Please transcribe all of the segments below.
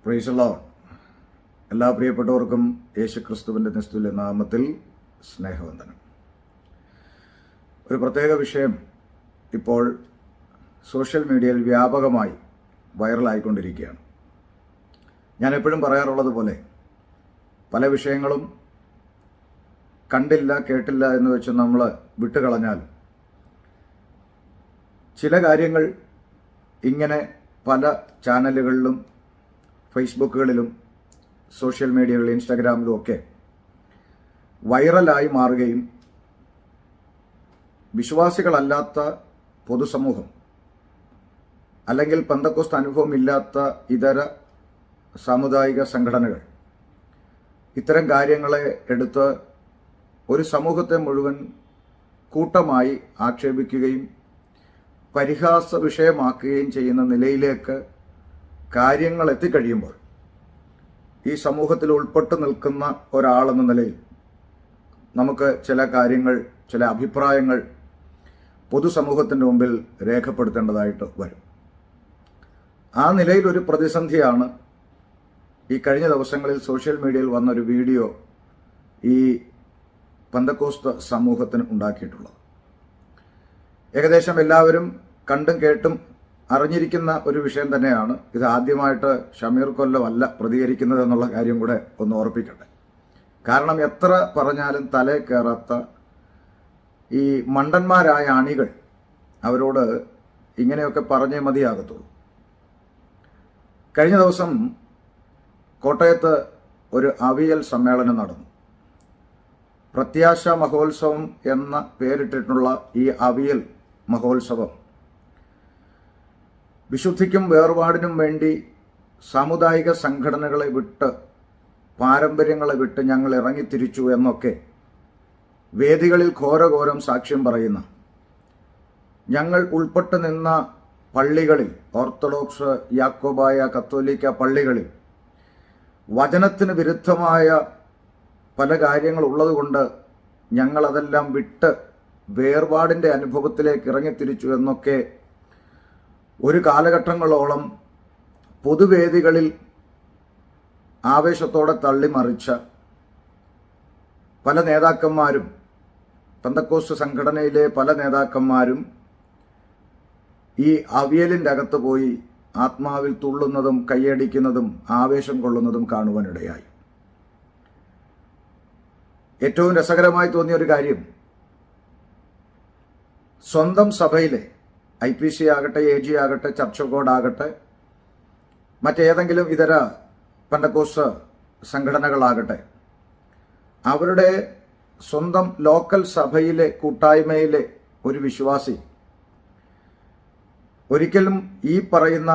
Praise the Lord. എല്ലാ പ്രിയപ്പെട്ടവർക്കും യേശുക്രിസ്തുവിൻ്റെ നിസ്തുല്യ നാമത്തിൽ സ്നേഹവന്ദനം. ഒരു പ്രത്യേക വിഷയം ഇപ്പോൾ സോഷ്യൽ മീഡിയയിൽ വ്യാപകമായി വൈറലായിക്കൊണ്ടിരിക്കുകയാണ്. ഞാൻ എപ്പോഴും പറയാറുള്ളത് പോലെ പല വിഷയങ്ങളും കണ്ടില്ല കേട്ടില്ല എന്ന് വെച്ച് നമ്മൾ വിട്ടുകളഞ്ഞാൽ ചില കാര്യങ്ങൾ ഇങ്ങനെ പല ചാനലുകളിലും ഫേസ്ബുക്കുകളിലും സോഷ്യൽ മീഡിയകളിലും ഇൻസ്റ്റാഗ്രാമിലും ഒക്കെ വൈറലായി മാറുകയും വിശ്വാസികളല്ലാത്ത പൊതുസമൂഹം അല്ലെങ്കിൽ പെന്തക്കോസ്ത് അനുഭവമില്ലാത്ത ഇതര സാമുദായിക സംഘടനകൾ ഇത്തരം കാര്യങ്ങളെ എടുത്ത് ഒരു സമൂഹത്തെ മുഴുവൻ കൂട്ടമായി ആക്ഷേപിക്കുകയും പരിഹാസ വിഷയമാക്കുകയും ചെയ്യുന്ന നിലയിലേക്ക് കാര്യങ്ങൾ എത്തിക്കഴിയുമ്പോൾ ഈ സമൂഹത്തിൽ ഉൾപ്പെട്ടു നിൽക്കുന്ന ഒരാളെന്ന നിലയിൽ നമുക്ക് ചില കാര്യങ്ങൾ, ചില അഭിപ്രായങ്ങൾ പൊതുസമൂഹത്തിൻ്റെ മുമ്പിൽ രേഖപ്പെടുത്തേണ്ടതായിട്ട് വരും. ആ നിലയിൽ ഒരു പ്രതിസന്ധിയാണ് ഈ കഴിഞ്ഞ ദിവസങ്ങളിൽ സോഷ്യൽ മീഡിയയിൽ വന്നൊരു വീഡിയോ ഈ പെന്തക്കോസ്ത് സമൂഹത്തിന് ഉണ്ടാക്കിയിട്ടുള്ളത്. ഏകദേശം എല്ലാവരും കണ്ടും കേട്ടും അറിഞ്ഞിരിക്കുന്ന ഒരു വിഷയം തന്നെയാണ്. ഇത് ആദ്യമായിട്ട് ഷമീർ കൊല്ലമല്ല പ്രതികരിക്കുന്നത് എന്നുള്ള കാര്യം കൂടെ ഒന്ന് ഓർപ്പിക്കട്ടെ. കാരണം എത്ര പറഞ്ഞാലും തലേ കയറാത്ത ഈ മണ്ടന്മാരായ അണികൾ അവരോട് ഇങ്ങനെയൊക്കെ പറഞ്ഞേ മതിയാകത്തുള്ളൂ. കഴിഞ്ഞ ദിവസം കോട്ടയത്ത് ഒരു അവിയൽ സമ്മേളനം നടന്നു. പ്രത്യാശ മഹോത്സവം എന്ന പേരിട്ടിട്ടുള്ള ഈ അവിയൽ മഹോത്സവം വിശുദ്ധിക്കും വേർപാടിനും വേണ്ടി സാമുദായിക സംഘടനകളെ വിട്ട്, പാരമ്പര്യങ്ങളെ വിട്ട് ഞങ്ങൾ ഇറങ്ങിത്തിരിച്ചു എന്നൊക്കെ വേദികളിൽ ഘോരഘോരം സാക്ഷ്യം പറയുന്ന, ഞങ്ങൾ ഉൾപ്പെട്ടു നിന്ന പള്ളികളിൽ, ഓർത്തഡോക്സ്, യാക്കോബായ, കത്തോലിക്ക പള്ളികളിൽ വചനത്തിന് വിരുദ്ധമായ പല കാര്യങ്ങൾ ഉള്ളതുകൊണ്ട് ഞങ്ങളതെല്ലാം വിട്ട് വേർപാടിൻ്റെ അനുഭവത്തിലേക്ക് ഇറങ്ങിത്തിരിച്ചു എന്നൊക്കെ ഒരു കാലഘട്ടങ്ങളോളം പൊതുവേദികളിൽ ആവേശത്തോടെ തള്ളിമറിച്ച പല നേതാക്കന്മാരും, പെന്തക്കോസ്ത് സംഘടനയിലെ പല നേതാക്കന്മാരും ഈ അവിയലിൻ്റെ അകത്ത് പോയി ആത്മാവിൽ തുള്ളുന്നതും കൈയടിക്കുന്നതും ആവേശം കൊള്ളുന്നതും കാണുവാനിടയായി. ഏറ്റവും രസകരമായി തോന്നിയ ഒരു കാര്യം, സ്വന്തം സഭയിലെ IPC ആകട്ടെ, AG ആകട്ടെ, ചർച്ച് ഓഫ് ഗോഡ് ആകട്ടെ, മറ്റേതെങ്കിലും ഇതര പെന്തക്കോസ്ത് സംഘടനകളാകട്ടെ, അവരുടെ സ്വന്തം ലോക്കൽ സഭയിലെ കൂട്ടായ്മയിലെ ഒരു വിശ്വാസി ഒരിക്കലും ഈ പറയുന്ന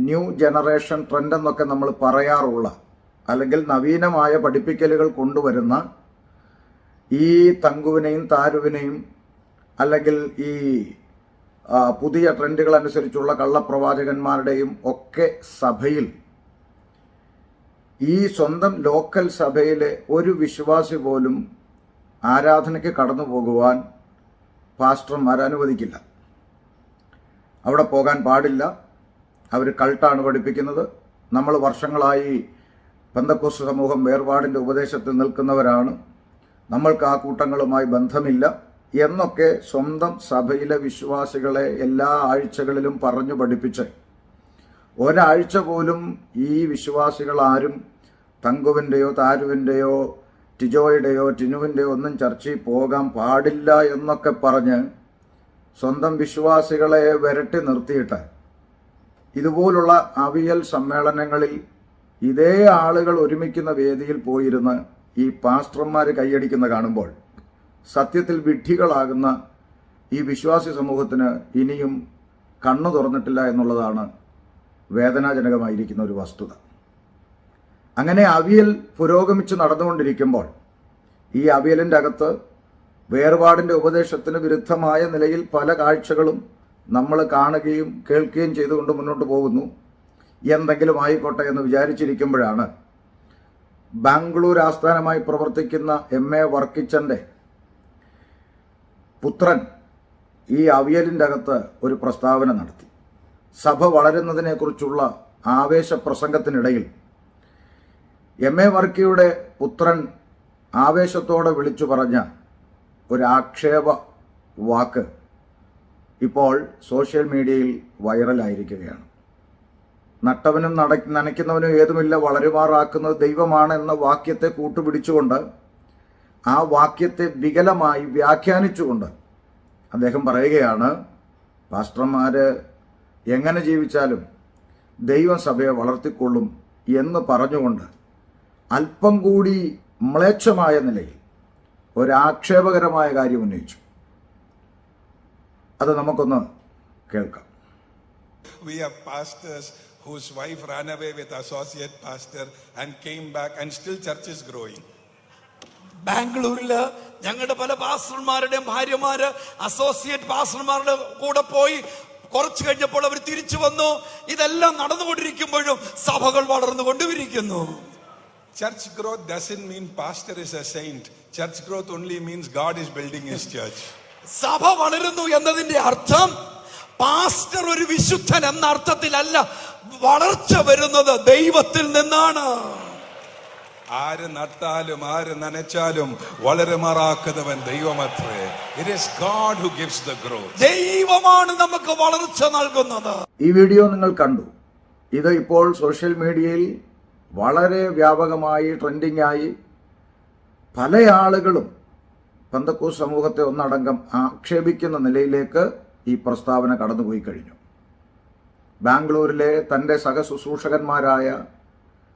ന്യൂ ജനറേഷൻ ട്രെൻഡ് എന്നൊക്കെ നമ്മൾ പറയാറുള്ള, അല്ലെങ്കിൽ നവീനമായ പഠിപ്പിക്കലുകൾ കൊണ്ടുവരുന്ന ഈ തങ്കുവിനെയും താരുവിനെയും, അല്ലെങ്കിൽ ഈ പുതിയ ട്രെൻഡുകൾ അനുസരിച്ചുള്ള കള്ളപ്രവാചകന്മാരുടെയും ഒക്കെ സഭയിൽ ഈ സ്വന്തം ലോക്കൽ സഭയിലെ ഒരു വിശ്വാസി പോലും ആരാധനയ്ക്ക് കടന്നു പോകുവാൻ പാസ്റ്റർമാർ അനുവദിക്കില്ല. അവിടെ പോകാൻ പാടില്ല, അവർ കൾട്ടാണ് പഠിപ്പിക്കുന്നത്, നമ്മൾ വർഷങ്ങളായി പെന്തക്കോസ്ത് സമൂഹം വേർപാടിൻ്റെ ഉപദേശത്തിൽ നിൽക്കുന്നവരാണ്, നമ്മൾക്ക് ആ കൂട്ടങ്ങളുമായി ബന്ധമില്ല എന്നൊക്കെ സ്വന്തം സഭയിലെ വിശ്വാസികളെ എല്ലാ ആഴ്ചകളിലും പറഞ്ഞു പഠിപ്പിച്ച് ഒരാഴ്ച പോലും ഈ വിശ്വാസികൾ ആരും തങ്കുവിൻ്റെയോ താരുവിൻ്റെയോ ടിജോയുടെയോ ടിനുവിൻ്റെയോ ഒന്നും ചർച്ചയിൽ പോകാൻ പാടില്ല എന്നൊക്കെ പറഞ്ഞ് സ്വന്തം വിശ്വാസികളെ വിരട്ടി നിർത്തിയിട്ട് ഇതുപോലുള്ള അവിയൽ സമ്മേളനങ്ങളിൽ ഇതേ ആളുകൾ ഒരുമിക്കുന്ന വേദിയിൽ പോയിരുന്ന് ഈ പാസ്റ്റർമാർ കൈയടിക്കുന്ന കാണുമ്പോൾ സത്യത്തിൽ വിഡ്ഢികളാകുന്ന ഈ വിശ്വാസി സമൂഹത്തിന് ഇനിയും കണ്ണു തുറന്നിട്ടില്ല എന്നുള്ളതാണ് വേദനാജനകമായിരിക്കുന്ന ഒരു വസ്തുത. അങ്ങനെ അവിയൽ പുരോഗമിച്ച് നടന്നുകൊണ്ടിരിക്കുമ്പോൾ ഈ അവിയലിൻ്റെ അകത്ത് വേർപാടിൻ്റെ ഉപദേശത്തിന് വിരുദ്ധമായ നിലയിൽ പല കാഴ്ചകളും നമ്മൾ കാണുകയും കേൾക്കുകയും ചെയ്തുകൊണ്ട് മുന്നോട്ട് പോകുന്നു. എന്തെങ്കിലും ആയിക്കോട്ടെ എന്ന് വിചാരിച്ചിരിക്കുമ്പോഴാണ് ബാംഗ്ലൂർ ആസ്ഥാനമായി പ്രവർത്തിക്കുന്ന MA വർക്കിച്ചൻ്റെ പുത്രൻ ഈ അവിയലിൻ്റെ അകത്ത് ഒരു പ്രസ്താവന നടത്തി. സഭ വളരുന്നതിനെക്കുറിച്ചുള്ള ആവേശ പ്രസംഗത്തിനിടയിൽ MA വർക്കിയുടെ പുത്രൻ ആവേശത്തോടെ വിളിച്ചു പറഞ്ഞ ഒരു ആക്ഷേപ വാക്ക് ഇപ്പോൾ സോഷ്യൽ മീഡിയയിൽ വൈറലായിരിക്കുകയാണ്. നട്ടവനും നനയ്ക്കുന്നവനും ഏതുമില്ല, വളരുമാറാക്കുന്നത് ദൈവമാണ് എന്ന വാക്യത്തെ കൂട്ടുപിടിച്ചുകൊണ്ട് ആ വാക്യത്തെ വികലമായി വ്യാഖ്യാനിച്ചുകൊണ്ട് അദ്ദേഹം പറയുകയാണ്, പാസ്റ്റർമാര് എങ്ങനെ ജീവിച്ചാലും ദൈവം സഭയെ വളർത്തിക്കൊള്ളും എന്ന് പറഞ്ഞുകൊണ്ട് അല്പം കൂടി മ്ലേച്ഛമായ നിലയിൽ ഒരാക്ഷേപകരമായ കാര്യം ഉന്നയിച്ചു. അത് നമുക്കൊന്ന് കേൾക്കാം. We have pastors whose wife ran away with associate pastor and came back and still church is growing. ബാംഗ്ലൂരില് ഞങ്ങളുടെ പല പാസ്റ്റർമാരുടെയും ഭാര്യമാര് അസോസിയേറ്റ് പാസ്റ്റർമാരുടെ കൂടെ പോയി കുറച്ചു കഴിഞ്ഞപ്പോൾ അവർ തിരിച്ചു വന്നു. ഇതെല്ലാം നടന്നുകൊണ്ടിരിക്കുമ്പോഴും സഭകൾ വളർന്നുകൊണ്ടിരിക്കുന്നു. Church growth doesn't mean pastor is a saint. Church growth only means God is building his church. സഭ വളരുന്നു എന്നതിന്റെ അർത്ഥം പാസ്റ്റർ ഒരു വിശുദ്ധൻ എന്ന അർത്ഥത്തിലല്ല. വളർച്ച വരുന്നത് ദൈവത്തിൽ നിന്നാണ്. ആര് നട്ടാലും ആര് നനച്ചാലും വളരുമാറാക്കുന്നവൻ ദൈവമത്രേ. It is God who gives the growth. ദൈവമാണ് നമുക്ക് വളർച്ച നൽകുന്നത്. ഈ വീഡിയോ നിങ്ങൾ കണ്ടു. ഇത് ഇപ്പോൾ സോഷ്യൽ മീഡിയയിൽ വളരെ വ്യാപകമായി ട്രെൻഡിംഗ് ആയി പല ആളുകളും പെന്തക്കോസ്ത് സമൂഹത്തെ ഒന്നടങ്കം ആക്ഷേപിക്കുന്ന നിലയിലേക്ക് ഈ പ്രസ്താവന കടന്നുപോയി കഴിഞ്ഞു. ബാംഗ്ലൂരിലെ തൻ്റെ സഹശുശ്രൂഷകന്മാരായ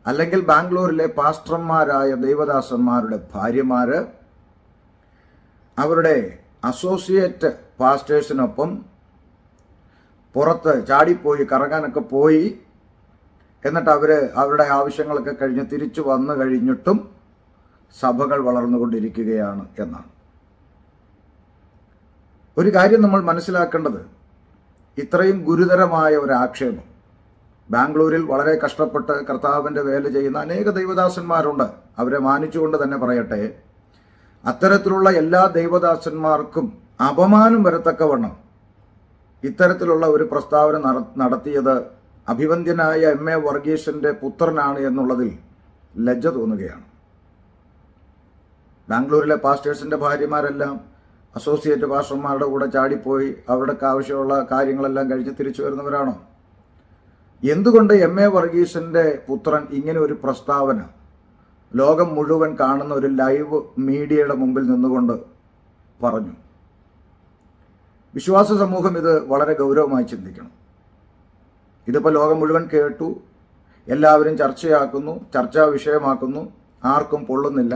അല്ലെങ്കിൽ ബാംഗ്ലൂരിലെ പാസ്റ്റർമാരായ ദൈവദാസന്മാരുടെ ഭാര്യമാര് അവരുടെ അസോസിയേറ്റ് പാസ്റ്റേഴ്സിനൊപ്പം പുറത്ത് ചാടിപ്പോയി കറങ്ങാനൊക്കെ പോയി. എന്നിട്ട് അവരുടെ ആവശ്യങ്ങളൊക്കെ കഴിഞ്ഞ് തിരിച്ചു വന്നു കഴിഞ്ഞിട്ടും സഭകൾ വളർന്നുകൊണ്ടിരിക്കുകയാണ് എന്നാണ്. ഒരു കാര്യം നമ്മൾ മനസ്സിലാക്കേണ്ടത്, ഇത്രയും ഗുരുതരമായ ഒരു ആക്ഷേപം ബാംഗ്ലൂരിൽ വളരെ കഷ്ടപ്പെട്ട് കർത്താവിൻ്റെ വേല ചെയ്യുന്ന അനേക ദൈവദാസന്മാരുണ്ട്. അവരെ മാനിച്ചുകൊണ്ട് തന്നെ പറയട്ടെ, അത്തരത്തിലുള്ള എല്ലാ ദൈവദാസന്മാർക്കും അപമാനം വരത്തക്കവണ്ണം ഇത്തരത്തിലുള്ള ഒരു പ്രസ്താവന നടത്തിയത് അഭിവന്ദ്യനായ MA വർഗീസിന്റെ പുത്രനാണ് എന്നുള്ളതിൽ ലജ്ജ തോന്നുകയാണ്. ബാംഗ്ലൂരിലെ പാസ്റ്റേഴ്സിന്റെ ഭാര്യമാരെല്ലാം അസോസിയേറ്റ് പാസ്റ്റർമാരുടെ കൂടെ ചാടിപ്പോയി അവരുടെ ആവശ്യമുള്ള കാര്യങ്ങളെല്ലാം കഴിഞ്ഞ് തിരിച്ചു വരുന്നവരാണോ? എന്തുകൊണ്ട് MA വർഗീസിന്റെ പുത്രൻ ഇങ്ങനെ ഒരു പ്രസ്താവന ലോകം മുഴുവൻ കാണുന്ന ഒരു ലൈവ് മീഡിയയുടെ മുമ്പിൽ നിന്നുകൊണ്ട് പറഞ്ഞു? വിശ്വാസ സമൂഹം ഇത് വളരെ ഗൗരവമായി ചിന്തിക്കണം. ഇതിപ്പോൾ ലോകം മുഴുവൻ കേട്ടു, എല്ലാവരും ചർച്ചയാക്കുന്നു, ചർച്ചാ വിഷയമാക്കുന്നു, ആർക്കും പൊള്ളുന്നില്ല.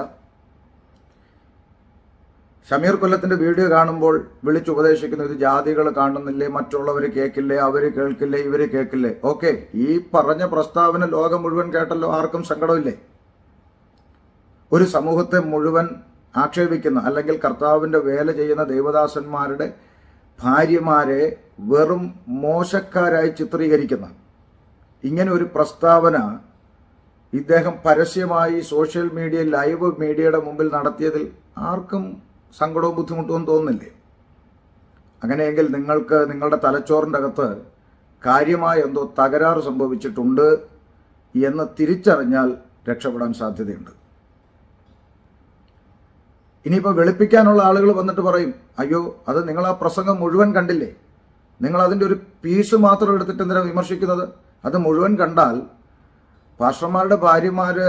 ഷമീർ കൊല്ലത്തിന്റെ വീഡിയോ കാണുമ്പോൾ വിളിച്ചുപദേശിക്കുന്നു, ഇത് ജാതികൾ കാണുന്നില്ലേ, മറ്റുള്ളവർ കേൾക്കില്ലേ, അവര് കേൾക്കില്ലേ, ഇവര് കേൾക്കില്ലേ. ഓക്കെ, ഈ പറഞ്ഞ പ്രസ്താവന ലോകം മുഴുവൻ കേട്ടല്ലോ, ആർക്കും സങ്കടമില്ലേ? ഒരു സമൂഹത്തെ മുഴുവൻ ആക്ഷേപിക്കുന്ന അല്ലെങ്കിൽ കർത്താവിന്റെ വേല ചെയ്യുന്ന ദൈവദാസന്മാരുടെ ഭാര്യമാരെ വെറും മോശക്കാരായി ചിത്രീകരിക്കുന്ന ഇങ്ങനെ ഒരു പ്രസ്താവന ഇദ്ദേഹം പരസ്യമായി സോഷ്യൽ മീഡിയ ലൈവ് മീഡിയയുടെ മുമ്പിൽ നടത്തിയതിൽ ആർക്കും സങ്കടവും ബുദ്ധിമുട്ടും തോന്നുന്നില്ലേ? അങ്ങനെയെങ്കിൽ നിങ്ങൾക്ക് നിങ്ങളുടെ തലച്ചോറിൻ്റെ അകത്ത് കാര്യമായ എന്തോ തകരാറ് സംഭവിച്ചിട്ടുണ്ട് എന്ന് തിരിച്ചറിഞ്ഞാൽ രക്ഷപ്പെടാൻ സാധ്യതയുണ്ട്. ഇനിയിപ്പോൾ വെളുപ്പിക്കാനുള്ള ആളുകൾ വന്നിട്ട് പറയും, അയ്യോ അത് നിങ്ങൾ ആ പ്രസംഗം മുഴുവൻ കണ്ടില്ലേ, നിങ്ങൾ അതിൻ്റെ ഒരു പീസ് മാത്രം എടുത്തിട്ട് എന്തിനാ വിമർശിക്കുന്നത്? അത് മുഴുവൻ കണ്ടാൽ പാസ്റ്റർമാരുടെ ഭാര്യമാര്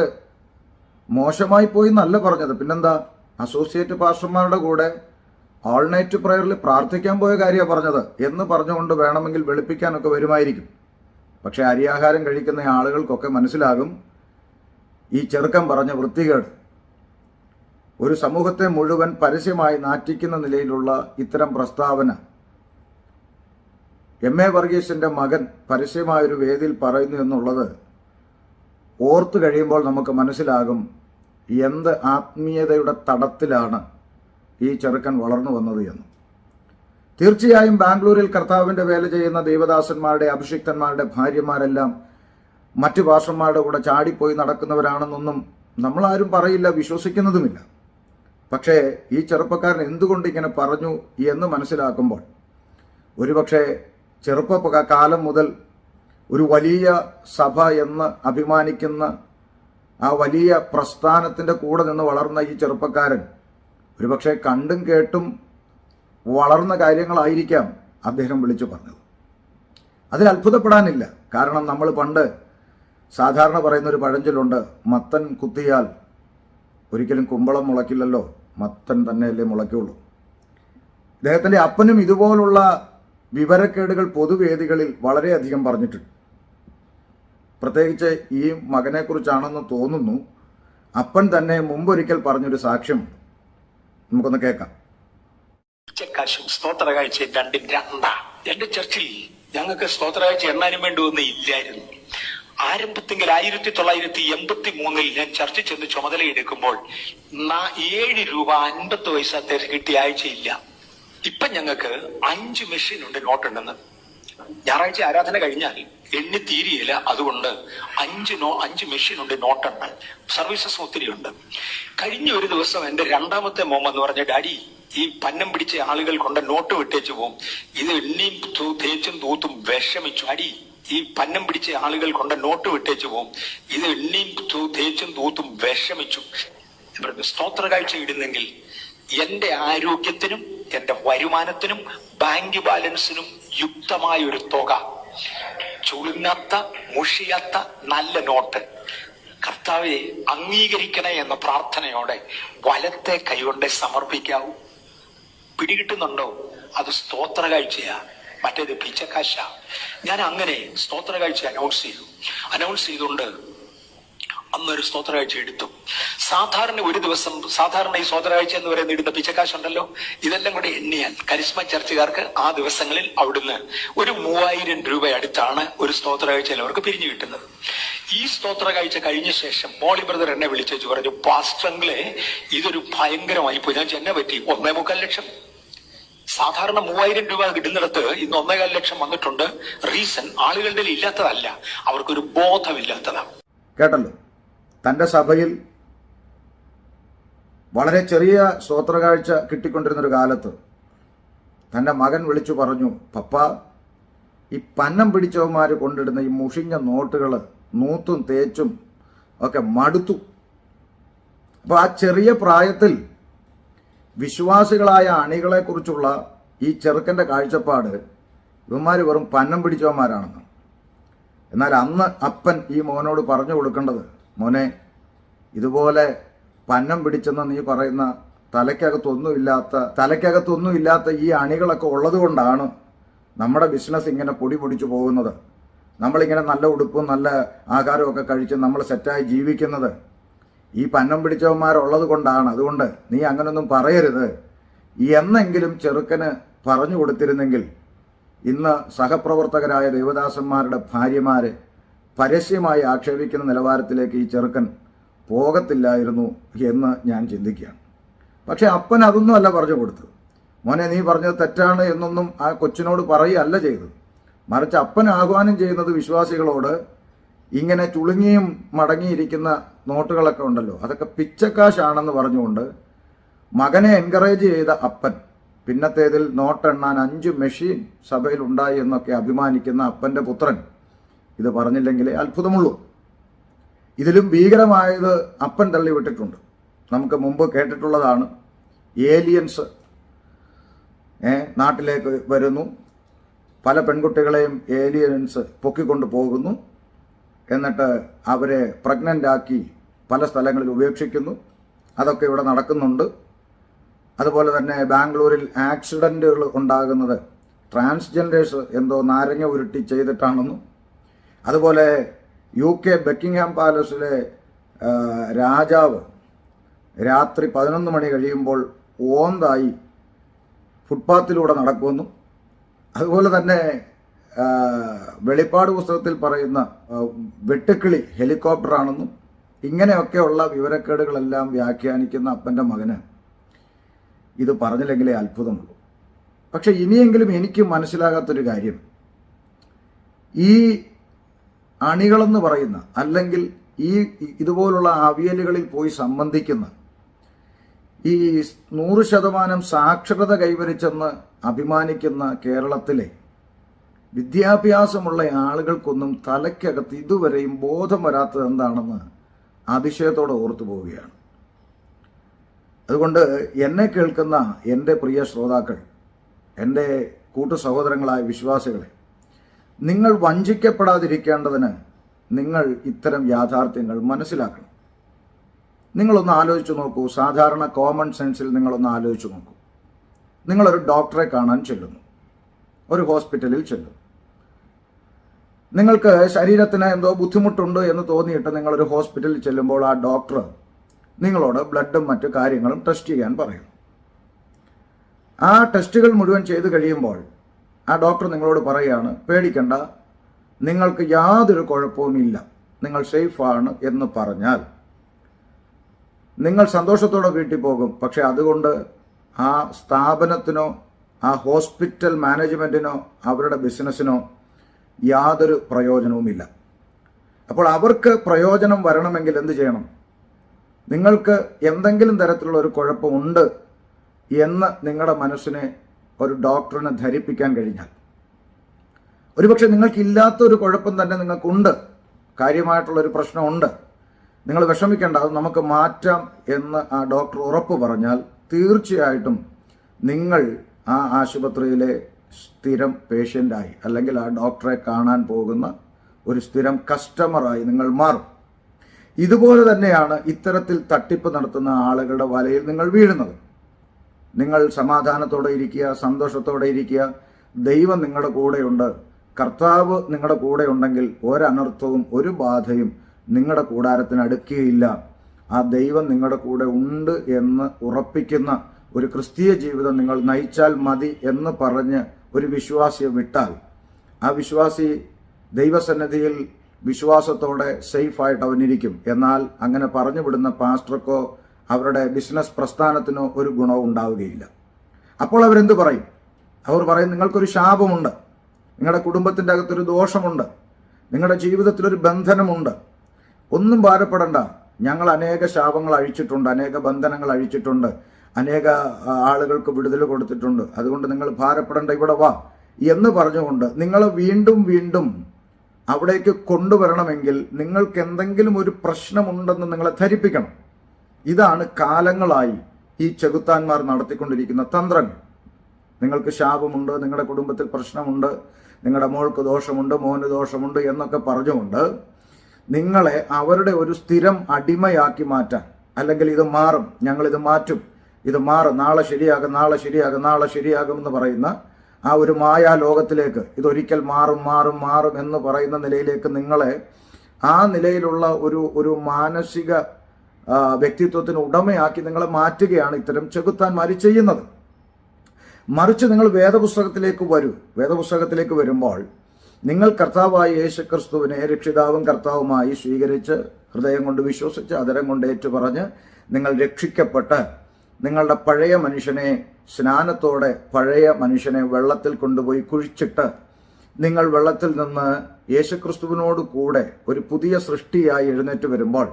മോശമായി പോയി എന്നല്ല പറഞ്ഞത്, പിന്നെന്താ? അസോസിയേറ്റ് പാസ്റ്റർമാരുടെ കൂടെ ഓൾ നൈറ്റ് പ്രയറിൽ പ്രാർത്ഥിക്കാൻ പോയ കാര്യമാണ് പറഞ്ഞത് എന്ന് പറഞ്ഞുകൊണ്ട് വേണമെങ്കിൽ വെളുപ്പിക്കാനൊക്കെ വരുമായിരിക്കും. പക്ഷെ അരിയാഹാരം കഴിക്കുന്ന ആളുകൾക്കൊക്കെ മനസ്സിലാകും ഈ ചെറുക്കൻ പറഞ്ഞ വൃത്തികേട്. ഒരു സമൂഹത്തെ മുഴുവൻ പരസ്യമായി നാറ്റിക്കുന്ന നിലയിലുള്ള ഇത്തരം പ്രസ്താവന MA വർഗീസിന്റെ മകൻ പരസ്യമായൊരു വേദിയിൽ പറയുന്നു എന്നുള്ളത് ഓർത്തു കഴിയുമ്പോൾ നമുക്ക് മനസ്സിലാകും എന്ത് ആത്മീയതയുടെ തടത്തിലാണ് ഈ ചെറുക്കൻ വളർന്നു വന്നത് എന്ന്. തീർച്ചയായും ബാംഗ്ലൂരിൽ കർത്താവിന്റെ വേല ചെയ്യുന്ന ദൈവദാസന്മാരുടെ അഭിഷിക്തന്മാരുടെ ഭാര്യമാരെല്ലാം മറ്റു പാസ്റ്റർമാരുടെ കൂടെ ചാടിപ്പോയി നടക്കുന്നവരാണെന്നൊന്നും നമ്മളാരും പറയില്ല, വിശ്വസിക്കുന്നതുമില്ല. പക്ഷേ ഈ ചെറുപ്പക്കാരൻ എന്തുകൊണ്ട് ഇങ്ങനെ പറഞ്ഞു എന്ന് മനസ്സിലാക്കുമ്പോൾ ഒരുപക്ഷെ ചെറുപ്പകാലം മുതൽ ഒരു വലിയ സഭ എന്ന് അഭിമാനിക്കുന്ന ആ വലിയ പ്രസ്ഥാനത്തിൻ്റെ കൂടെ നിന്ന് വളർന്ന ഈ ചെറുപ്പക്കാരൻ ഒരുപക്ഷെ കണ്ടും കേട്ടും വളർന്ന കാര്യങ്ങളായിരിക്കാം അദ്ദേഹം വിളിച്ചു പറഞ്ഞത്. അതിൽ അത്ഭുതപ്പെടാനില്ല. കാരണം നമ്മൾ പണ്ട് സാധാരണ പറയുന്നൊരു പഴഞ്ചൊല്ലുണ്ട്, മത്തൻ കുത്തിയാൽ ഒരിക്കലും കുമ്പളം മുളയ്ക്കില്ലല്ലോ, മത്തൻ തന്നെയല്ലേ മുളയ്ക്കുള്ളൂ. ഇദ്ദേഹത്തിൻ്റെ അപ്പനും ഇതുപോലുള്ള വിവരക്കേടുകൾ പൊതുവേദികളിൽ വളരെയധികം പറഞ്ഞിട്ടുണ്ട്. പ്രത്യേകിച്ച് ഈ മകനെക്കുറിച്ചാണെന്ന് തോന്നുന്നു. അപ്പൻ തന്നെ മുമ്പൊരിക്കൽ പറഞ്ഞൊരു സാക്ഷ്യം നമുക്കൊന്ന് കേൾക്കാം. കാശും സ്തോത്രകാഴ്ചയും രണ്ടും രണ്ടാ. എന്റെ ചർച്ചിൽ ഞങ്ങൾക്ക് സ്തോത്രകാഴ്ച എണ്ണാനും വേണ്ടി ഒന്നും ഇല്ലായിരുന്നു. ആരംഭത്തിൽ 1983 ഞാൻ ചർച്ചിൽ ചെന്ന് ചുമതലയെടുക്കുമ്പോൾ 7 രൂപ 50 പൈസ കിട്ടിയ ആഴ്ചയില്ല. ഇപ്പൊ ഞങ്ങൾക്ക് 5 മെഷീൻ ഉണ്ട് നോട്ടുണ്ടെന്ന്. ഞായറാഴ്ച ആരാധന കഴിഞ്ഞാൽ എണ്ണി തീരിയില്ല. അതുകൊണ്ട് 5 മെഷീൻ ഉണ്ട് നോട്ടെണ്ണ. സർവീസസ് ഒത്തിരി ഉണ്ട്. കഴിഞ്ഞ ഒരു ദിവസം എന്റെ രണ്ടാമത്തെ മോം എന്ന് പറഞ്ഞ, ഡാഡി ഈ പന്നം പിടിച്ച ആളുകൾ കൊണ്ട് നോട്ട് വിട്ടേച്ചു പോവും, ഇത് എണ്ണിയും തേച്ചും തൂത്തും വിഷമിച്ചു. അടി ഈ പന്നം പിടിച്ച ആളുകൾ കൊണ്ട് നോട്ട് വിട്ടേച്ചു പോവും, ഇത് എണ്ണിയും തേച്ചും തൂത്തും വിഷമിച്ചു. സ്തോത്ര കാഴ്ച ഇടുന്നെങ്കിൽ എന്റെ ആരോഗ്യത്തിനും എന്റെ വരുമാനത്തിനും ബാങ്ക് ബാലൻസിനും യുക്തമായ ഒരു തുക, ചുളുങ്ങാത്ത മുഷിയാത്ത നല്ല നോട്ട് കർത്താവെ അംഗീകരിക്കണേ എന്ന പ്രാർത്ഥനയോടെ വലത്തെ കൈകൊണ്ട് സമർപ്പിക്കാവൂ. പിടികിട്ടുന്നുണ്ടോ? അത് സ്തോത്ര കാഴ്ചയാ, മറ്റേത് പിച്ചക്കാശ. ഞാൻ അങ്ങനെ സ്തോത്ര കാഴ്ച അനൗൺസ് ചെയ്തുകൊണ്ട് അന്നൊരു സ്തോത്ര കാഴ്ച എടുത്തു. സാധാരണ ഒരു ദിവസം ഈ സ്തോത്ര കാഴ്ച എന്ന് പറയുന്ന ഇടുന്ന പിച്ചക്കാശ് ഉണ്ടല്ലോ, ഇതെല്ലാം കൂടെ എണ്ണിയാൽ കരിസ്മ ചർച്ചുകാർക്ക് ആ ദിവസങ്ങളിൽ അവിടുന്ന് ഒരു 3000 രൂപ അടുത്താണ് ഒരു സ്തോത്ര കാഴ്ചയിൽ അവർക്ക് പിരിഞ്ഞു കിട്ടുന്നത്. ഈ സ്തോത്ര കാഴ്ച കഴിഞ്ഞ ശേഷം മോളി ബ്രദർ എന്നെ വിളിച്ചു പറഞ്ഞു, പാസ്റ്ററിലെ ഇതൊരു ഭയങ്കരമായി പോയി. ഞാൻ എന്നെ പറ്റി 1.25 ലക്ഷം. സാധാരണ 3000 രൂപ ഇടുന്നിടത്ത് ഇന്ന് 1.25 ലക്ഷം വന്നിട്ടുണ്ട്. റീസൺ ആളുകളുടെ ഇല്ലാത്തതല്ല, അവർക്കൊരു ബോധമില്ലാത്തതാണ്. കേട്ടല്ലോ, തൻ്റെ സഭയിൽ വളരെ ചെറിയ സ്തോത്രകാഴ്ച കിട്ടിക്കൊണ്ടിരുന്നൊരു കാലത്ത് തൻ്റെ മകൻ വിളിച്ചു പറഞ്ഞു, പപ്പ ഈ പന്നം പിടിച്ചവന്മാർ കൊണ്ടിടുന്ന ഈ മുഷിഞ്ഞ നോട്ടുകൾ നൂത്തും തേച്ചും ഒക്കെ മടുത്തു. അപ്പോൾ ആ ചെറിയ പ്രായത്തിൽ വിശ്വാസികളായ അണികളെക്കുറിച്ചുള്ള ഈ ചെറുക്കൻ്റെ കാഴ്ചപ്പാട് ഇവന്മാർ വെറും പന്നം പിടിച്ചവന്മാരാണെന്ന്. എന്നാൽ അന്ന് അപ്പൻ ഈ മോനോട് പറഞ്ഞു കൊടുക്കേണ്ടത്, മോനെ ഇതുപോലെ പന്നം പിടിച്ചെന്ന് നീ പറയുന്ന തലയ്ക്കകത്തൊന്നുമില്ലാത്ത ഈ അണികളൊക്കെ ഉള്ളത് കൊണ്ടാണ് നമ്മുടെ ബിസിനസ് ഇങ്ങനെ പൊടി പൊടിച്ചു പോകുന്നത്. നമ്മളിങ്ങനെ നല്ല ഉടുപ്പും നല്ല ആഹാരമൊക്കെ കഴിച്ച് നമ്മൾ സെറ്റായി ജീവിക്കുന്നത് ഈ പന്നം പിടിച്ചവന്മാരുള്ളത് കൊണ്ടാണ്. അതുകൊണ്ട് നീ അങ്ങനൊന്നും പറയരുത് എന്നെങ്കിലും ചെറുക്കന് പറഞ്ഞു കൊടുത്തിരുന്നെങ്കിൽ ഇന്ന് സഹപ്രവർത്തകരായ ദേവദാസന്മാരുടെ ഭാര്യമാരെ പരസ്യമായി ആക്ഷേപിക്കുന്ന നിലവാരത്തിലേക്ക് ഈ ചെറുക്കൻ പോകത്തില്ലായിരുന്നു എന്ന് ഞാൻ ചിന്തിക്കുകയാണ്. പക്ഷെ അപ്പൻ അതൊന്നും അല്ല പറഞ്ഞു കൊടുത്തത്. മോനെ നീ പറഞ്ഞത് തെറ്റാണ് എന്നൊന്നും ആ കൊച്ചിനോട് പറയുകയല്ല ചെയ്തത്. മറിച്ച് അപ്പൻ ആഹ്വാനം ചെയ്യുന്നത് വിശ്വാസികളോട് ഇങ്ങനെ ചുളുങ്ങിയും മടങ്ങിയിരിക്കുന്ന നോട്ടുകളൊക്കെ ഉണ്ടല്ലോ, അതൊക്കെ പിച്ചക്കാശാണെന്ന് പറഞ്ഞുകൊണ്ട് മകനെ എൻകറേജ് ചെയ്ത അപ്പൻ പിന്നത്തേതിൽ നോട്ടെണ്ണാൻ 5 മെഷീൻ സഭയിൽ ഉണ്ടായി എന്നൊക്കെ അഭിമാനിക്കുന്ന അപ്പൻ്റെ പുത്രൻ ഇത് പറഞ്ഞില്ലെങ്കിലേ അത്ഭുതമുള്ളൂ. ഇതിലും ഭീകരമായത് അപ്പൻ തള്ളിവിട്ടിട്ടുണ്ട്. നമുക്ക് മുമ്പ് കേട്ടിട്ടുള്ളതാണ്, ഏലിയൻസ് നാട്ടിലേക്ക് വരുന്നു, പല പെൺകുട്ടികളെയും ഏലിയൻസ് പൊക്കിക്കൊണ്ട് പോകുന്നു, എന്നിട്ട് അവരെ പ്രഗ്നൻ്റ് ആക്കി പല സ്ഥലങ്ങളിൽ ഉപേക്ഷിക്കുന്നു. അതൊക്കെ ഇവിടെ നടക്കുന്നുണ്ട്. അതുപോലെ തന്നെ ബാംഗ്ലൂരിൽ ആക്സിഡൻറ്റുകൾ ഉണ്ടാകുന്നത് ട്രാൻസ്ജെൻഡേഴ്സ് എന്തോ നാരങ്ങ ഉരുട്ടി ചെയ്തിട്ടാണെന്നും, അതുപോലെ UK ബക്കിംഗ്ഹാം പാലസിലെ രാജാവ് രാത്രി 11 മണി കഴിയുമ്പോൾ ഓന്തായി ഫുട്പാത്തിലൂടെ നടക്കുമെന്നും, അതുപോലെ തന്നെ വെളിപ്പാട് പുസ്തകത്തിൽ പറയുന്ന വെട്ടുക്കിളി ഹെലികോപ്റ്ററാണെന്നും, ഇങ്ങനെയൊക്കെയുള്ള വിവരക്കേടുകളെല്ലാം വ്യാഖ്യാനിക്കുന്ന അപ്പൻ്റെ മകന് ഇത് പറഞ്ഞില്ലെങ്കിലേ അത്ഭുതമുള്ളൂ. പക്ഷെ ഇനിയെങ്കിലും എനിക്ക് മനസ്സിലാകാത്തൊരു കാര്യം, ഈ അണികളെന്ന് പറയുന്ന അല്ലെങ്കിൽ ഈ ഇതുപോലുള്ള അവിയലുകളിൽ പോയി സംബന്ധിക്കുന്ന ഈ 100% സാക്ഷരത കൈവരിച്ചെന്ന് അഭിമാനിക്കുന്ന കേരളത്തിലെ വിദ്യാഭ്യാസമുള്ള ആളുകൾക്കൊന്നും തലയ്ക്കകത്ത് ഇതുവരെയും ബോധം വരാത്തത് എന്താണെന്ന് അതിശയത്തോടെ ഓർത്തു പോവുകയാണ്. അതുകൊണ്ട് എന്നെ കേൾക്കുന്ന എൻ്റെ പ്രിയ ശ്രോതാക്കൾ, എൻ്റെ കൂട്ടു സഹോദരങ്ങളായ വിശ്വാസികളെ, നിങ്ങൾ വഞ്ചിക്കപ്പെടാതിരിക്കേണ്ടതിന് നിങ്ങൾ ഇത്തരം യാഥാർത്ഥ്യങ്ങൾ മനസ്സിലാക്കണം. നിങ്ങളൊന്ന് ആലോചിച്ച് നോക്കൂ. സാധാരണ കോമൺ സെൻസിൽ നിങ്ങളൊന്ന് ആലോചിച്ച് നോക്കൂ. നിങ്ങളൊരു ഡോക്ടറെ കാണാൻ ചെല്ലുന്നു, ഒരു ഹോസ്പിറ്റലിൽ ചെല്ലുന്നു. നിങ്ങൾക്ക് ശരീരത്തിന് എന്തോ ബുദ്ധിമുട്ടുണ്ട് എന്ന് തോന്നിയിട്ട് നിങ്ങളൊരു ഹോസ്പിറ്റലിൽ ചെല്ലുമ്പോൾ ആ ഡോക്ടർ നിങ്ങളോട് ബ്ലഡും മറ്റു കാര്യങ്ങളും ടെസ്റ്റ് ചെയ്യാൻ പറയും. ആ ടെസ്റ്റുകൾ മുഴുവൻ ചെയ്ത് കഴിയുമ്പോൾ ആ ഡോക്ടർ നിങ്ങളോട് പറയുകയാണ്, പേടിക്കണ്ട, നിങ്ങൾക്ക് യാതൊരു കുഴപ്പവുമില്ല, നിങ്ങൾ സേഫാണ് എന്ന് പറഞ്ഞാൽ നിങ്ങൾ സന്തോഷത്തോടെ വീട്ടിൽ പോകും. പക്ഷെ അതുകൊണ്ട് ആ സ്ഥാപനത്തിനോ ആ ഹോസ്പിറ്റൽ മാനേജ്മെൻറ്റിനോ അവരുടെ ബിസിനസ്സിനോ യാതൊരു പ്രയോജനവുമില്ല. അപ്പോൾ അവർക്ക് പ്രയോജനം വരണമെങ്കിൽ എന്ത് ചെയ്യണം? നിങ്ങൾക്ക് എന്തെങ്കിലും തരത്തിലുള്ള ഒരു കുഴപ്പമുണ്ട് എന്ന് നിങ്ങളുടെ മനസ്സിനെ ഒരു ഡോക്ടറിനെ ധരിപ്പിക്കാൻ കഴിഞ്ഞാൽ, ഒരുപക്ഷെ നിങ്ങൾക്കില്ലാത്തൊരു കുഴപ്പം തന്നെ നിങ്ങൾക്കുണ്ട്, കാര്യമായിട്ടുള്ളൊരു പ്രശ്നമുണ്ട്, നിങ്ങൾ വിഷമിക്കേണ്ട, അത് നമുക്ക് മാറ്റാം എന്ന് ആ ഡോക്ടർ ഉറപ്പ് പറഞ്ഞാൽ തീർച്ചയായിട്ടും നിങ്ങൾ ആ ആശുപത്രിയിലെ സ്ഥിരം പേഷ്യൻ്റായി, അല്ലെങ്കിൽ ആ ഡോക്ടറെ കാണാൻ പോകുന്ന ഒരു സ്ഥിരം കസ്റ്റമറായി നിങ്ങൾ മാറും. ഇതുപോലെ തന്നെയാണ് ഇത്തരത്തിൽ തട്ടിപ്പ് നടത്തുന്ന ആളുകളുടെ വലയിൽ നിങ്ങൾ വീഴുന്നത്. നിങ്ങൾ സമാധാനത്തോടെ ഇരിക്കുക, സന്തോഷത്തോടെ ഇരിക്കുക. ദൈവം നിങ്ങളുടെ കൂടെയുണ്ട്, കർത്താവ് നിങ്ങളുടെ കൂടെ ഉണ്ടെങ്കിൽ ഒരനർത്ഥവും ഒരു ബാധയും നിങ്ങളുടെ കൂടാരത്തിന് അടുക്കുകയില്ല. ആ ദൈവം നിങ്ങളുടെ കൂടെ ഉണ്ട് എന്ന് ഉറപ്പിക്കുന്ന ഒരു ക്രിസ്തീയ ജീവിതം നിങ്ങൾ നയിച്ചാൽ മതി എന്ന് പറഞ്ഞ് ഒരു വിശ്വാസിയെ വിട്ടാൽ ആ വിശ്വാസി ദൈവസന്നിധിയിൽ വിശ്വാസത്തോടെ സേഫായിട്ട് അവനിരിക്കും. എന്നാൽ അങ്ങനെ പറഞ്ഞു വിടുന്ന പാസ്റ്റർക്കോ അവരുടെ ബിസിനസ് പ്രസ്ഥാനത്തിനോ ഒരു ഗുണവും ഉണ്ടാവുകയില്ല. അപ്പോൾ അവരെന്ത് പറയും? അവർ പറയും, നിങ്ങൾക്കൊരു ശാപമുണ്ട്, നിങ്ങളുടെ കുടുംബത്തിൻ്റെ അകത്തൊരു ദോഷമുണ്ട്, നിങ്ങളുടെ ജീവിതത്തിലൊരു ബന്ധനമുണ്ട്. ഒന്നും ഭാരപ്പെടണ്ട, ഞങ്ങൾ അനേക ശാപങ്ങൾ അഴിച്ചിട്ടുണ്ട്, അനേക ബന്ധനങ്ങൾ അഴിച്ചിട്ടുണ്ട്, അനേക ആളുകൾക്ക് വിടുതൽ കൊടുത്തിട്ടുണ്ട്, അതുകൊണ്ട് നിങ്ങൾ ഭാരപ്പെടേണ്ട, ഇവിടെ വാ എന്ന് പറഞ്ഞുകൊണ്ട് നിങ്ങൾ വീണ്ടും വീണ്ടും അവിടേക്ക് കൊണ്ടുവരണമെങ്കിൽ നിങ്ങൾക്ക് എന്തെങ്കിലും ഒരു പ്രശ്നമുണ്ടെന്ന് നിങ്ങളെ ധരിപ്പിക്കണം. ഇതാണ് കാലങ്ങളായി ഈ ചെകുത്താന്മാർ നടത്തിക്കൊണ്ടിരിക്കുന്ന തന്ത്രങ്ങൾ. നിങ്ങൾക്ക് ശാപമുണ്ട്, നിങ്ങളുടെ കുടുംബത്തിൽ പ്രശ്നമുണ്ട്, നിങ്ങളുടെ മോൾക്ക് ദോഷമുണ്ട്, മോന് ദോഷമുണ്ട് എന്നൊക്കെ പറഞ്ഞുകൊണ്ട് നിങ്ങളെ അവരുടെ ഒരു സ്ഥിരം അടിമയാക്കി മാറ്റാൻ, അല്ലെങ്കിൽ ഇത് മാറും, ഞങ്ങളിത് മാറ്റും, ഇത് മാറും, നാളെ ശരിയാകും, നാളെ ശരിയാകും, നാളെ ശരിയാകുമെന്ന് പറയുന്ന ആ ഒരു മായാ ലോകത്തിലേക്ക്, ഇതൊരിക്കൽ മാറും മാറും മാറും എന്ന് പറയുന്ന നിലയിലേക്ക് നിങ്ങളെ ആ നിലയിലുള്ള ഒരു മാനസിക വ്യക്തിത്വത്തിന് ഉടമയാക്കി നിങ്ങളെ മാറ്റുകയാണ് ഇത്തരം ചെകുത്താന്മാർ ചെയ്യുന്നത്. മറിച്ച് നിങ്ങൾ വേദപുസ്തകത്തിലേക്ക് വരൂ. വേദപുസ്തകത്തിലേക്ക് വരുമ്പോൾ നിങ്ങൾ കർത്താവായ യേശുക്രിസ്തുവിനെ രക്ഷിതാവും കർത്താവുമായി സ്വീകരിച്ച് ഹൃദയം കൊണ്ട് വിശ്വസിച്ച് അതരം കൊണ്ട് ഏറ്റുപറഞ്ഞ് നിങ്ങൾ രക്ഷിക്കപ്പെട്ട് നിങ്ങളുടെ പഴയ മനുഷ്യനെ സ്നാനത്തോടെ പഴയ മനുഷ്യനെ വെള്ളത്തിൽ കൊണ്ടുപോയി കുഴിച്ചിട്ട് നിങ്ങൾ വെള്ളത്തിൽ നിന്ന് യേശുക്രിസ്തുവിനോട് കൂടെ ഒരു പുതിയ സൃഷ്ടിയായി എഴുന്നേറ്റ് വരുമ്പോൾ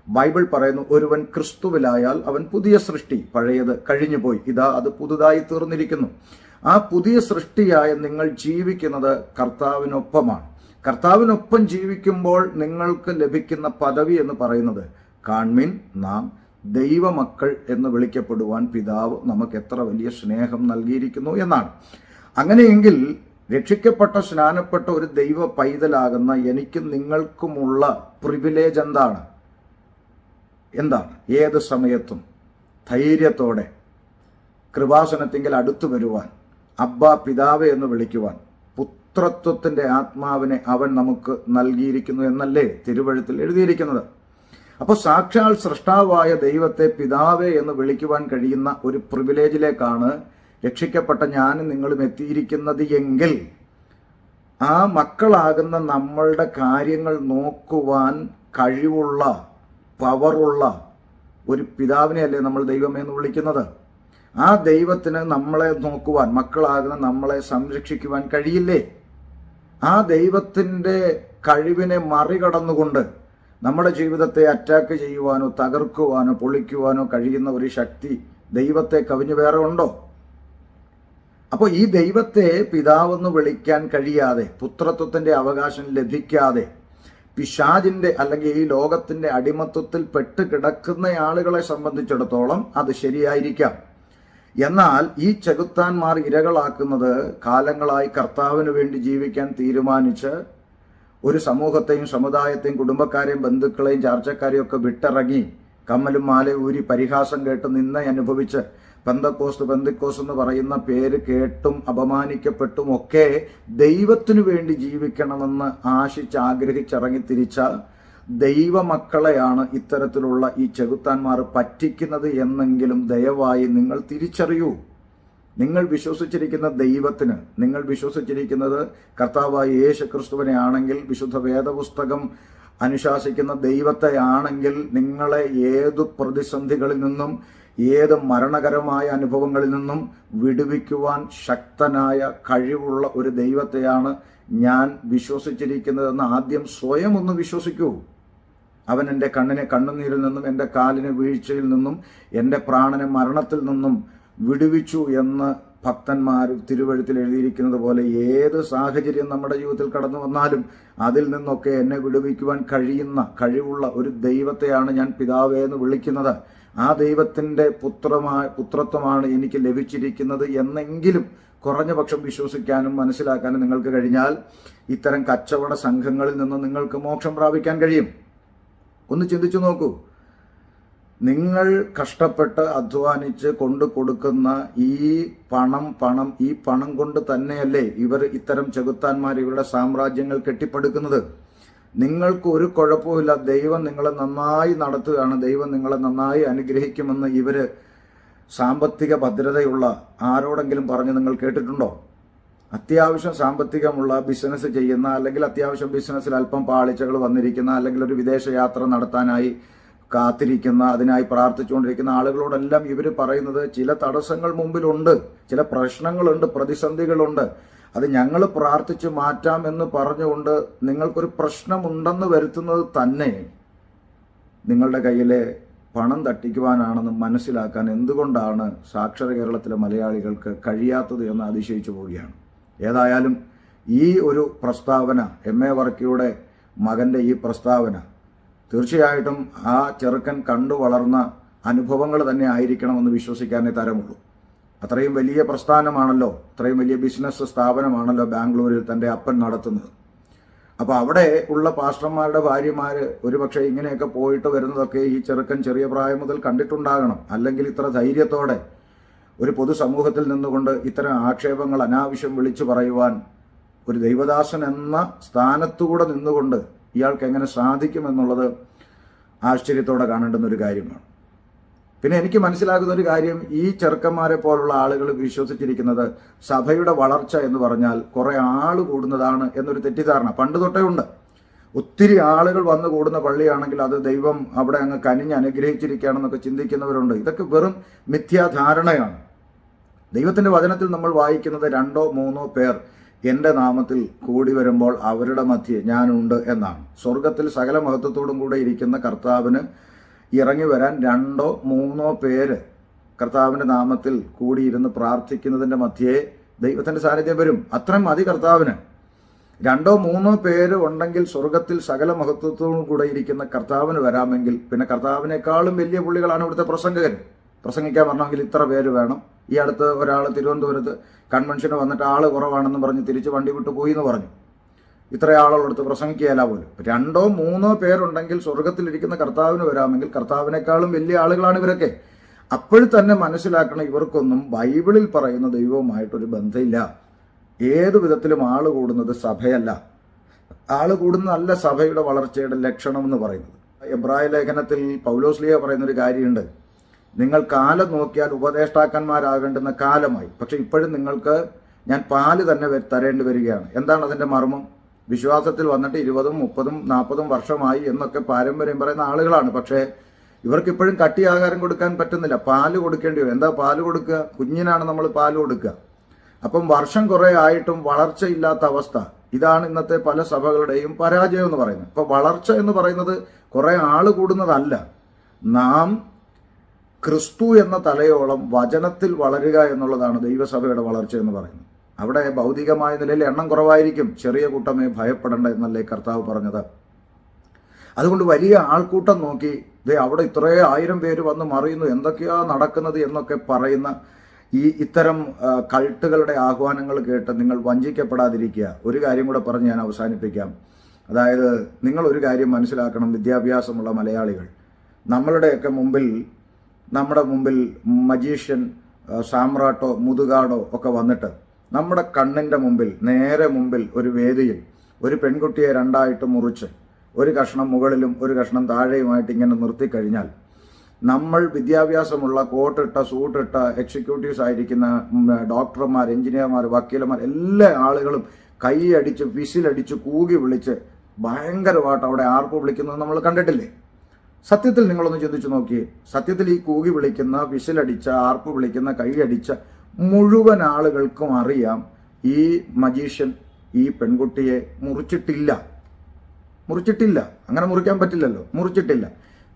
ബൈബിൾ പറയുന്നു, ഒരുവൻ ക്രിസ്തുവിലായാൽ അവൻ പുതിയ സൃഷ്ടി, പഴയത് കഴിഞ്ഞുപോയി, ഇതാ അത് പുതുതായി തീർന്നിരിക്കുന്നു. ആ പുതിയ സൃഷ്ടിയായ നിങ്ങൾ ജീവിക്കുന്നത് കർത്താവിനൊപ്പമാണ്. കർത്താവിനൊപ്പം ജീവിക്കുമ്പോൾ നിങ്ങൾക്ക് ലഭിക്കുന്ന പദവി എന്ന് പറയുന്നത്, കാൺമിൻ, നാം ദൈവമക്കൾ എന്ന് വിളിക്കപ്പെടുവാൻ പിതാവ് നമുക്ക് എത്ര വലിയ സ്നേഹം നൽകിയിരിക്കുന്നു എന്നാണ്. അങ്ങനെയെങ്കിൽ രക്ഷിക്കപ്പെട്ട സ്നാനപ്പെട്ട ഒരു ദൈവ പൈതലാകുന്ന എനിക്കും നിങ്ങൾക്കുമുള്ള പ്രിവിലേജ് എന്താണ്? ഏത് സമയത്തും ധൈര്യത്തോടെ കൃപാസനത്തിങ്കിൽ അടുത്തു വരുവാൻ, അബ്ബാ പിതാവേ എന്ന് വിളിക്കുവാൻ, പുത്രത്വത്തിൻ്റെ ആത്മാവിനെ അവൻ നമുക്ക് നൽകിയിരിക്കുന്നു എന്നല്ലേ തിരുവഴുത്തിൽ എഴുതിയിരിക്കുന്നത്. അപ്പോൾ സാക്ഷാൽ സൃഷ്ടാവായ ദൈവത്തെ പിതാവേ എന്ന് വിളിക്കുവാൻ കഴിയുന്ന ഒരു പ്രിവിലേജിലേക്കാണ് രക്ഷിക്കപ്പെട്ട ഞാനും നിങ്ങളും എത്തിയിരിക്കുന്നത് എങ്കിൽ ആ മക്കളാകുന്ന നമ്മളുടെ കാര്യങ്ങൾ നോക്കുവാൻ കഴിവുള്ള, പവറുള്ള ഒരു പിതാവിനെയല്ലേ നമ്മൾ ദൈവമേ എന്ന് വിളിക്കുന്നത്. ആ ദൈവത്തിന് നമ്മളെ നോക്കുവാൻ, മക്കളാകുന്ന നമ്മളെ സംരക്ഷിക്കുവാൻ കഴിയില്ലേ? ആ ദൈവത്തിൻ്റെ കഴിവിനെ മറികടന്നുകൊണ്ട് നമ്മുടെ ജീവിതത്തെ അറ്റാക്ക് ചെയ്യുവാനോ തകർക്കുവാനോ പൊളിക്കുവാനോ കഴിയുന്ന ഒരു ശക്തി ദൈവത്തെ കവിഞ്ഞു വേറെ ഉണ്ടോ? അപ്പോൾ ഈ ദൈവത്തെ പിതാവെന്ന് വിളിക്കാൻ കഴിയാതെ, പുത്രത്വത്തിൻ്റെ അവകാശം ലഭിക്കാതെ, പിശാചിന്റെ അല്ലെങ്കിൽ ഈ ലോകത്തിന്റെ അടിമത്വത്തിൽ പെട്ട് കിടക്കുന്ന ആളുകളെ സംബന്ധിച്ചിടത്തോളം അത് ശരിയായിരിക്കാം. എന്നാൽ ഈ ചെകുത്താന്മാർ ഇരകളാക്കുന്നത് കാലങ്ങളായി കർത്താവിന് വേണ്ടി ജീവിക്കാൻ തീരുമാനിച്ച് ഒരു സമൂഹത്തെയും സമുദായത്തെയും കുടുംബക്കാരെയും ബന്ധുക്കളെയും ചാർച്ചക്കാരെയും ഒക്കെ വിട്ടിറങ്ങി കമ്മലും മാലയും ഊരി പരിഹാസം കേട്ട് നിന്ന അനുഭവിച്ച് പെന്തക്കോസ്ത് എന്ന് പറയുന്ന പേര് കേട്ടും അപമാനിക്കപ്പെട്ടും ഒക്കെ ദൈവത്തിനു വേണ്ടി ജീവിക്കണമെന്ന് ആശിച്ച് ആഗ്രഹിച്ചിറങ്ങി തിരിച്ച ദൈവമക്കളെയാണ് ഇത്തരത്തിലുള്ള ഈ ചെകുത്താന്മാർ പറ്റിക്കുന്നത് എന്നെങ്കിലും ദയവായി നിങ്ങൾ തിരിച്ചറിയൂ. നിങ്ങൾ വിശ്വസിച്ചിരിക്കുന്ന ദൈവത്തിന്, നിങ്ങൾ വിശ്വസിച്ചിരിക്കുന്നത് കർത്താവായ യേശുക്രിസ്തുവിനെ ആണെങ്കിൽ, വിശുദ്ധ വേദപുസ്തകം അനുശാസിക്കുന്ന ദൈവത്തെ ആണെങ്കിൽ, നിങ്ങളെ ഏതു പ്രതിസന്ധികളിൽ നിന്നും ഏത് മരണകരമായ അനുഭവങ്ങളിൽ നിന്നും വിടുവിക്കുവാൻ ശക്തനായ കഴിവുള്ള ഒരു ദൈവത്തെയാണ് ഞാൻ വിശ്വസിച്ചിരിക്കുന്നതെന്ന് ആദ്യം സ്വയം ഒന്ന് വിശ്വസിക്കൂ. അവൻ എൻ്റെ കണ്ണിനെ കണ്ണുനീരിൽ നിന്നും എൻ്റെ കാലിനെ വീഴ്ചയിൽ നിന്നും എൻ്റെ പ്രാണനെ മരണത്തിൽ നിന്നും വിടുവിച്ചു എന്ന് ഭക്തന്മാർ തിരുവഴുത്തിൽ എഴുതിയിരിക്കുന്നത് പോലെ ഏത് സാഹചര്യം നമ്മുടെ ജീവിതത്തിൽ കടന്നു വന്നാലും അതിൽ നിന്നൊക്കെ എന്നെ വിടുവിക്കുവാൻ കഴിവുള്ള ഒരു ദൈവത്തെയാണ് ഞാൻ പിതാവേ എന്ന് വിളിക്കുന്നത്. ആ ദൈവത്തിൻ്റെ പുത്രത്വമാണ് എനിക്ക് ലഭിച്ചിരിക്കുന്നത് എന്നെങ്കിലും കുറഞ്ഞ പക്ഷം വിശ്വസിക്കാനും മനസ്സിലാക്കാനും നിങ്ങൾക്ക് കഴിഞ്ഞാൽ ഇത്തരം കച്ചവട സംഘങ്ങളിൽ നിന്ന് നിങ്ങൾക്ക് മോക്ഷം പ്രാപിക്കാൻ കഴിയും. ഒന്ന് ചിന്തിച്ചു നോക്കൂ. നിങ്ങൾ കഷ്ടപ്പെട്ട് അധ്വാനിച്ച് കൊണ്ടു കൊടുക്കുന്ന ഈ പണം കൊണ്ട് തന്നെയല്ലേ ഇവർ ഇത്തരം ചെകുത്താന്മാർ ഇവരുടെ സാമ്രാജ്യങ്ങൾ കെട്ടിപ്പടുക്കുന്നത്. നിങ്ങൾക്ക് ഒരു കുഴപ്പമില്ല, ദൈവം നിങ്ങളെ നന്നായി നടത്തുകയാണ്, ദൈവം നിങ്ങളെ നന്നായി അനുഗ്രഹിക്കുമെന്ന് ഇവര് സാമ്പത്തിക ഭദ്രതയുള്ള ആരോടെങ്കിലും പറഞ്ഞ് നിങ്ങൾ കേട്ടിട്ടുണ്ടോ? അത്യാവശ്യം സാമ്പത്തികമുള്ള ബിസിനസ് ചെയ്യുന്ന, അല്ലെങ്കിൽ അത്യാവശ്യം ബിസിനസ്സിൽ അല്പം പാളിച്ചകൾ വന്നിരിക്കുന്ന, അല്ലെങ്കിൽ ഒരു വിദേശ യാത്ര നടത്താനായി കാത്തിരിക്കുന്ന, അതിനായി പ്രാർത്ഥിച്ചുകൊണ്ടിരിക്കുന്ന ആളുകളോടെല്ലാം ഇവർ പറയുന്നത് ചില തടസ്സങ്ങൾ മുമ്പിലുണ്ട്, ചില പ്രശ്നങ്ങളുണ്ട്, പ്രതിസന്ധികളുണ്ട്, അത് ഞങ്ങൾ പ്രാർത്ഥിച്ച് മാറ്റാം എന്ന് പറഞ്ഞുകൊണ്ട് നിങ്ങൾക്കൊരു പ്രശ്നമുണ്ടെന്ന് വരുത്തുന്നത് തന്നെ നിങ്ങളുടെ കയ്യിലെ പണം തട്ടിക്കുവാനാണെന്ന് മനസ്സിലാക്കാൻ എന്തുകൊണ്ടാണ് സാക്ഷര കേരളത്തിലെ മലയാളികൾക്ക് കഴിയാത്തത് എന്ന് അതിശയിച്ചു പോവുകയാണ്. ഏതായാലും ഈ ഒരു പ്രസ്താവന, MA വർക്കിയുടെ മകൻ്റെ ഈ പ്രസ്താവന തീർച്ചയായിട്ടും ആ ചെറുക്കൻ കണ്ടു വളർന്ന അനുഭവങ്ങൾ തന്നെ ആയിരിക്കണമെന്ന് വിശ്വസിക്കാനേ തരമുള്ളൂ. അത്രയും വലിയ പ്രസ്ഥാനമാണല്ലോ, അത്രയും വലിയ ബിസിനസ് സ്ഥാപനമാണല്ലോ ബാംഗ്ലൂരിൽ തൻ്റെ അപ്പൻ നടത്തുന്നത്. അപ്പോൾ അവിടെ ഉള്ള പാസ്റ്റർമാരുടെ ഭാര്യമാർ ഒരുപക്ഷെ ഇങ്ങനെയൊക്കെ പോയിട്ട് വരുന്നതൊക്കെ ഈ ചെറുക്കൻ ചെറിയ പ്രായം മുതൽ കണ്ടിട്ടുണ്ടാകണം. അല്ലെങ്കിൽ ഇത്ര ധൈര്യത്തോടെ ഒരു പൊതുസമൂഹത്തിൽ നിന്നുകൊണ്ട് ഇത്തരം ആക്ഷേപങ്ങൾ അനാവശ്യം വിളിച്ചു പറയുവാൻ ഒരു ദൈവദാസൻ എന്ന സ്ഥാനത്തുകൂടെ നിന്നുകൊണ്ട് ഇയാൾക്ക് എങ്ങനെ സാധിക്കുമെന്നുള്ളത് ആശ്ചര്യത്തോടെ കാണേണ്ടുന്ന ഒരു കാര്യമാണ്. പിന്നെ എനിക്ക് മനസ്സിലാകുന്ന ഒരു കാര്യം, ഈ ചെറുക്കന്മാരെ പോലുള്ള ആളുകൾ വിശ്വസിച്ചിരിക്കുന്നത് സഭയുടെ വളർച്ച എന്ന് പറഞ്ഞാൽ കുറെ ആൾ കൂടുന്നതാണ് എന്നൊരു തെറ്റിദ്ധാരണ പണ്ട് തൊട്ടേ ഉണ്ട്. ഒത്തിരി ആളുകൾ വന്നു കൂടുന്ന പള്ളിയാണെങ്കിൽ അത് ദൈവം അവിടെ അങ്ങ് കനിഞ്ഞ് അനുഗ്രഹിച്ചിരിക്കുകയാണെന്നൊക്കെ ചിന്തിക്കുന്നവരുണ്ട്. ഇതൊക്കെ വെറും മിഥ്യാധാരണയാണ്. ദൈവത്തിന്റെ വചനത്തിൽ നമ്മൾ വായിക്കുന്നത് 2-3 പേർ എൻ്റെ നാമത്തിൽ കൂടി വരുമ്പോൾ അവരുടെ മധ്യേ ഞാനുണ്ട് എന്നാണ്. സ്വർഗത്തിൽ സകല മഹത്വത്തോടും കൂടെ ഇരിക്കുന്ന കർത്താവിന് ഇറങ്ങി വരാൻ 2-3 പേര് കർത്താവിൻ്റെ നാമത്തിൽ കൂടിയിരുന്ന് പ്രാർത്ഥിക്കുന്നതിൻ്റെ മധ്യേ ദൈവത്തിൻ്റെ സാന്നിധ്യം വരും. അത്രയും മതി കർത്താവിന്. 2-3 പേര് ഉണ്ടെങ്കിൽ സ്വർഗത്തിൽ സകല മഹത്വത്തോടും കൂടെ ഇരിക്കുന്ന കർത്താവിന് വരാമെങ്കിൽ പിന്നെ കർത്താവിനേക്കാളും വലിയ പുള്ളികളാണ് ഇവിടുത്തെ പ്രസംഗകർ. പ്രസംഗിക്കാൻ പറഞ്ഞെങ്കിൽ ഇത്ര പേര് വേണം. ഈ അടുത്ത് ഒരാൾ തിരുവനന്തപുരത്ത് കൺവെൻഷന് വന്നിട്ട് ആള് കുറവാണെന്ന് പറഞ്ഞ് തിരിച്ച് വണ്ടി വിട്ടു പോയി എന്ന് പറഞ്ഞു. ഇത്ര ആളുകളെടുത്ത് പ്രസംഗിക്കുകയല്ല പോലും. 2-3 പേരുണ്ടെങ്കിൽ സ്വർഗത്തിലിരിക്കുന്ന കർത്താവിന് വരാമെങ്കിൽ കർത്താവിനേക്കാളും വലിയ ആളുകളാണ് ഇവരൊക്കെ. അപ്പോഴും തന്നെ മനസ്സിലാക്കണം, ഇവർക്കൊന്നും ബൈബിളിൽ പറയുന്ന ദൈവവുമായിട്ടൊരു ബന്ധമില്ല. ഏതു വിധത്തിലും ആള് കൂടുന്നത് സഭയല്ല. ആള് കൂടുന്നതല്ല സഭയുടെ വളർച്ചയുടെ ലക്ഷണം എന്ന് പറയുന്നത്. എബ്രായ ലേഖനത്തിൽ പൗലോസ്ലീഹ പറയുന്നൊരു കാര്യമുണ്ട്, നിങ്ങൾ കാലം നോക്കിയാൽ ഉപദേഷ്ടാക്കന്മാരാകേണ്ടുന്ന കാലമായി, പക്ഷെ ഇപ്പോഴും നിങ്ങൾക്ക് ഞാൻ പാല് തന്നെ തരേണ്ടി വരികയാണ്. എന്താണ് അതിൻ്റെ മർമ്മം? വിശ്വാസത്തിൽ വന്നിട്ട് 20, 30, 40 വർഷമായി എന്നൊക്കെ പാരമ്പര്യം പറയുന്ന ആളുകളാണ്. പക്ഷേ ഇവർക്കിപ്പോഴും കട്ടി ആഹാരം കൊടുക്കാൻ പറ്റുന്നില്ല, പാല് കൊടുക്കേണ്ടി വരും. എന്താ പാല് കൊടുക്കുക? കുഞ്ഞിനാണ് നമ്മൾ പാല് കൊടുക്കുക. അപ്പം വർഷം കുറേ ആയിട്ടും വളർച്ചയില്ലാത്ത അവസ്ഥ. ഇതാണ് ഇന്നത്തെ പല സഭകളുടെയും പരാജയം എന്ന് പറയുന്നത്. അപ്പോൾ വളർച്ച എന്ന് പറയുന്നത് കുറേ ആൾ കൂടുന്നതല്ല, നാം ക്രിസ്തു എന്ന തലയോളം വചനത്തിൽ വളരുക എന്നുള്ളതാണ് ദൈവസഭയുടെ വളർച്ച എന്ന് പറയുന്നത്. അവിടെ ഭൗതികമായ നിലയിൽ എണ്ണം കുറവായിരിക്കും, ചെറിയ കൂട്ടമേ ഭയപ്പെടേണ്ട എന്നല്ലേ കർത്താവ് പറഞ്ഞത്. അതുകൊണ്ട് വലിയ ആൾക്കൂട്ടം നോക്കി അവിടെ ഇത്രേ 1000 പേര് വന്ന് മറിയുന്നു, എന്തൊക്കെയാ നടക്കുന്നത് എന്നൊക്കെ പറയുന്ന ഇത്തരം കൾട്ടുകളുടെ ആഹ്വാനങ്ങൾ കേട്ട് നിങ്ങൾ വഞ്ചിക്കപ്പെടാതിരിക്കുക. ഒരു കാര്യം കൂടെ പറഞ്ഞ് ഞാൻ അവസാനിപ്പിക്കാം. അതായത് നിങ്ങൾ ഒരു കാര്യം മനസ്സിലാക്കണം, വിദ്യാഭ്യാസമുള്ള മലയാളികൾ, നമ്മുടെ മുമ്പിൽ മജീഷ്യൻ സാമ്രാട്ടോ മുതുകാടോ ഒക്കെ വന്നിട്ട് നമ്മുടെ കണ്ണിൻ്റെ നേരെ മുമ്പിൽ ഒരു വേദിയിൽ ഒരു പെൺകുട്ടിയെ രണ്ടായിട്ട് മുറിച്ച് ഒരു കഷ്ണം മുകളിലും ഒരു കഷ്ണം താഴെയുമായിട്ട് ഇങ്ങനെ നിർത്തിക്കഴിഞ്ഞാൽ നമ്മൾ വിദ്യാഭ്യാസമുള്ള കോട്ടിട്ട സൂട്ടിട്ട എക്സിക്യൂട്ടീവ്സ് ആയിരിക്കുന്ന ഡോക്ടർമാർ, എഞ്ചിനീയർമാർ, വക്കീലന്മാർ എല്ലാ ആളുകളും കൈയടിച്ച് വിസിലടിച്ച് കൂകി വിളിച്ച് ഭയങ്കരമായിട്ട് അവിടെ ആർപ്പ് വിളിക്കുന്നത് നമ്മൾ കണ്ടിട്ടില്ലേ? സത്യത്തിൽ നിങ്ങളൊന്ന് ചിന്തിച്ചു നോക്കിയേ. സത്യത്തിൽ ഈ കൂകി വിളിക്കുന്ന, വിസിലടിച്ച, ആർപ്പ് വിളിക്കുന്ന, കൈയടിച്ച മുഴുവൻ ആളുകൾക്കും അറിയാം ഈ മജീഷ്യൻ ഈ പെൺകുട്ടിയെ മുറിച്ചിട്ടില്ല. അങ്ങനെ മുറിക്കാൻ പറ്റില്ലല്ലോ, മുറിച്ചിട്ടില്ല.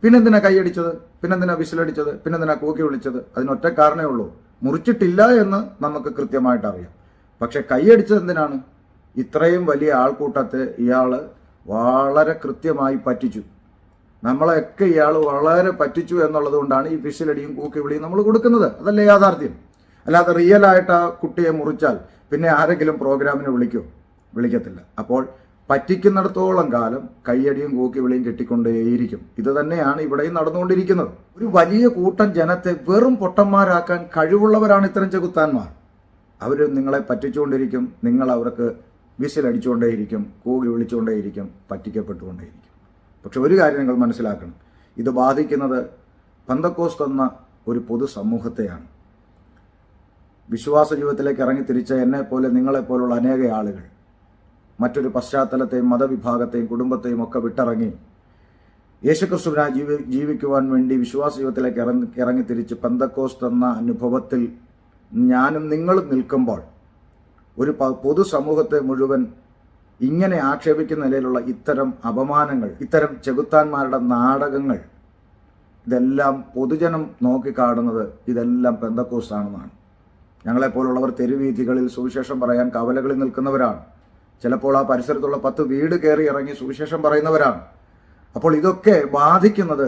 പിന്നെന്തിനാ കൈയടിച്ചത്? പിന്നെന്തിനാ വിസിലടിച്ചത്? പിന്നെന്തിനാ കൂക്കി വിളിച്ചത്? അതിനൊറ്റ കാരണമേ ഉള്ളൂ, മുറിച്ചിട്ടില്ല എന്ന് നമുക്ക് കൃത്യമായിട്ട് അറിയാം. പക്ഷെ കൈയടിച്ചത് എന്തിനാണ്? ഇത്രയും വലിയ ആൾക്കൂട്ടത്തെ ഇയാൾ വളരെ കൃത്യമായി പറ്റിച്ചു. നമ്മളെയൊക്കെ ഇയാൾ വളരെ പറ്റിച്ചു എന്നുള്ളത് കൊണ്ടാണ് ഈ വിസിലടിയും കൂക്കി വിളിയും നമ്മൾ കൊടുക്കുന്നത്. അതല്ലേ യാഥാർത്ഥ്യം. അല്ലാതെ റിയലായിട്ട് ആ കുട്ടിയെ മുറിച്ചാൽ പിന്നെ ആരെങ്കിലും പ്രോഗ്രാമിന് വിളിക്കത്തില്ല. അപ്പോൾ പറ്റിക്കുന്നിടത്തോളം കാലം കയ്യടിയും കൂക്കി വിളിയും കിട്ടിക്കൊണ്ടേയിരിക്കും. ഇത് തന്നെയാണ് ഇവിടെയും നടന്നുകൊണ്ടിരിക്കുന്നത്. ഒരു വലിയ കൂട്ടം ജനത്തെ വെറും പൊട്ടന്മാരാക്കാൻ കഴിവുള്ളവരാണ് ഇത്തരം ചെകുത്താന്മാർ. അവർ നിങ്ങളെ പറ്റിച്ചുകൊണ്ടിരിക്കും, നിങ്ങൾ അവർക്ക് വിസിലടിച്ചുകൊണ്ടേയിരിക്കും, കൂകി വിളിച്ചുകൊണ്ടേയിരിക്കും, പറ്റിക്കപ്പെട്ടുകൊണ്ടേയിരിക്കും. പക്ഷെ ഒരു കാര്യം നിങ്ങൾ മനസ്സിലാക്കണം, ഇത് ബാധിക്കുന്നത് പെന്തക്കോസ്ത് എന്ന ഒരു പൊതുസമൂഹത്തെയാണ്. വിശ്വാസ ജീവിതത്തിലേക്ക് ഇറങ്ങിത്തിരിച്ച എന്നെപ്പോലെ നിങ്ങളെപ്പോലുള്ള അനേക ആളുകൾ മറ്റൊരു പശ്ചാത്തലത്തെയും മതവിഭാഗത്തെയും കുടുംബത്തെയും ഒക്കെ വിട്ടിറങ്ങി യേശുക്രിസ്തുവിനായി ജീവിക്കുവാൻ വേണ്ടി വിശ്വാസ ജീവിതത്തിലേക്ക് ഇറങ്ങിത്തിരിച്ച് പെന്തക്കോസ്ത് എന്ന അനുഭവത്തിൽ ഞാനും നിങ്ങളും നിൽക്കുമ്പോൾ ഒരു പൊതുസമൂഹത്തെ മുഴുവൻ ഇങ്ങനെ ആക്ഷേപിക്കുന്ന നിലയിലുള്ള ഇത്തരം അപമാനങ്ങൾ, ഇത്തരം ചെകുത്താന്മാരുടെ നാടകങ്ങൾ, ഇതെല്ലാം പൊതുജനം നോക്കിക്കാണുന്നത് ഇതെല്ലാം പെന്തക്കോസ്ത് ആണെന്നാണ്. ഞങ്ങളെപ്പോലുള്ളവർ തെരുവീഥികളിൽ സുവിശേഷം പറയാൻ കവലകളിൽ നിൽക്കുന്നവരാണ്. ചിലപ്പോൾ ആ പരിസരത്തുള്ള 10 വീട് കയറി ഇറങ്ങി സുവിശേഷം പറയുന്നവരാണ്. അപ്പോൾ ഇതൊക്കെ ബാധിക്കുന്നത്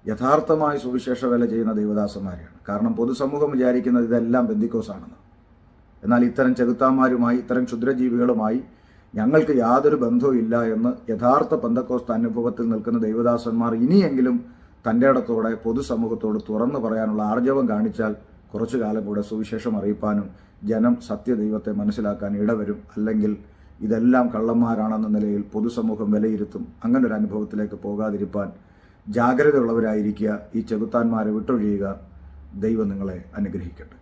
യഥാർത്ഥമായി സുവിശേഷ വേല ചെയ്യുന്ന ദൈവദാസന്മാരെയാണ്. കാരണം പൊതുസമൂഹം വിചാരിക്കുന്നത് ഇതെല്ലാം പെന്തിക്കോസാണെന്ന്. എന്നാൽ ഇത്തരം ചെകുത്താന്മാരുമായി, ഇത്തരം ക്ഷുദ്രജീവികളുമായി ഞങ്ങൾക്ക് യാതൊരു ബന്ധവും ഇല്ല എന്ന് യഥാർത്ഥ പെന്തക്കോസ്ത് അനുഭവത്തിൽ നിൽക്കുന്ന ദൈവദാസന്മാർ ഇനിയെങ്കിലും തൻ്റെ ഇടത്തോടെ പൊതുസമൂഹത്തോട് തുറന്നു പറയാനുള്ള ആർജവം കാണിച്ചാൽ കുറച്ചു കാലം കൂടെ സുവിശേഷം അറിയിപ്പാനും ജനം സത്യദൈവത്തെ മനസ്സിലാക്കാൻ ഇടവരും. അല്ലെങ്കിൽ ഇതെല്ലാം കള്ളന്മാരാണെന്ന നിലയിൽ പൊതുസമൂഹം വിലയിരുത്തും. അങ്ങനെ ഒരു അനുഭവത്തിലേക്ക് പോകാതിരിക്കാൻ ജാഗ്രതയുള്ളവരായിരിക്കുക. ഈ ചെകുത്താന്മാരെ വിട്ടൊഴിയുക. ദൈവം നിങ്ങളെ അനുഗ്രഹിക്കട്ടെ.